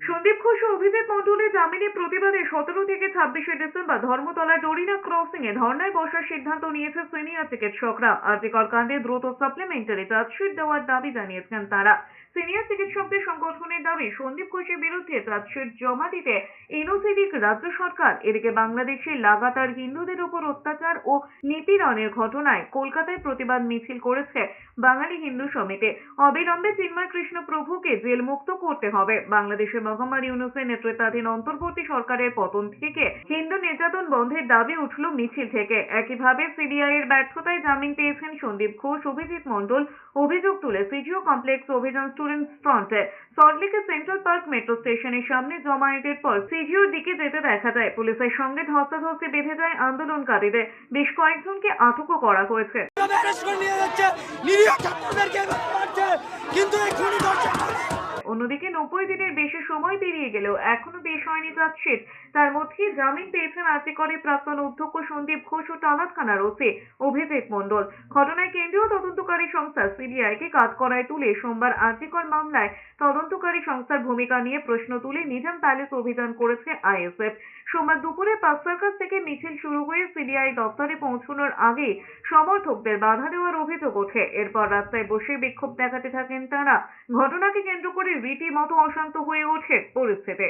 সন্দীপ ঘোষ ও অভিজিৎ মণ্ডলের জামিনের প্রতিবাদে 17 থেকে 26শে ডিসেম্বর ধর্মতলা ডোরিনা ক্রসিং এ ধর্নায় বসার সিদ্ধান্ত নিয়েছে সিনিয়র চিকিৎসকরা। আরজিকর কাণ্ডে দ্রুত সাপ্লিমেন্টারি চার্জশিট দেওয়ার দাবি জানিয়েছেন তারা। সিনিয়র চিকিৎসকদের সংগঠনের দাবি, সন্দীপ ঘোষের বিরুদ্ধে চার্জশিট জমা দিতে এনওসি দিক রাজ্য সরকার। এদিকে বাংলাদেশে লাগাতার হিন্দুদের উপর অত্যাচার ও নিপীড়নের ঘটনায় কলকাতায় প্রতিবাদ মিছিল করেছে বাঙালি হিন্দু সমিতি। অবিলম্বে চিন্ময় কৃষ্ণ প্রভুকে জেল মুক্ত করতে হবে। বাংলাদেশের মোহাম্মদ ইউনূসের নেতৃত্বাধীন অন্তর্বর্তী সরকারের পতন থেকে হিন্দু নির্যাতন বন্ধের দাবি উঠল মিছিল থেকে। একইভাবে সিবিআই এর ব্যর্থতায় জামিন পেয়েছেন সন্দীপ ঘোষ, অভিজিৎ মণ্ডল। অভিযোগ তুলে সিজিও কমপ্লেক্স অভিযান স্টুডেন্টস ফ্রন্টে সল্টলেকের সেন্ট্রাল পার্ক মেট্রো স্টেশনের সামনে জমায়েতের পর সিজিওর দিকে যেতে দেখা যায়। পুলিশের সঙ্গে ধস্তাধস্তি বেঁধে যায় আন্দোলনকারীদের। বেশ কয়েকজনকে আটকও করা হয়েছে। অন্যদিকে 90 দিনের বেশি সময় পেরিয়ে গেলেও এখনো পেশ হয়নি চার্জশিট। তার মধ্যে জামিন পেয়েছেন আরজিকরের প্রাক্তন অধ্যক্ষ সন্দীপ ঘোষ ও টালা থানার ওসি অভিজিৎ মণ্ডল। ঘটনায় কেন্দ্রীয় তদন্তকারী সংস্থা সিবিআইকে কাঠগড়ায় তুলে সোমবার আরজিকর মামলায় তদন্তকারী সংস্থার ভূমিকা নিয়ে প্রশ্ন তুলে নিজাম প্যালেস অভিযান করেছে আইএসএফ। সোমবার দুপুরে পার্ক সার্কাস থেকে মিছিল শুরু হয়ে সিবিআই দপ্তরে পৌঁছানোর আগে সমর্থকদের বাধা দেওয়ার অভিযোগ ওঠে। এরপর রাস্তায় বসে বিক্ষোভ দেখাতে থাকেন তারা। ঘটনাকে কেন্দ্র করে রীতিমতো অশান্ত হয়ে ওঠে পরিস্থিতি।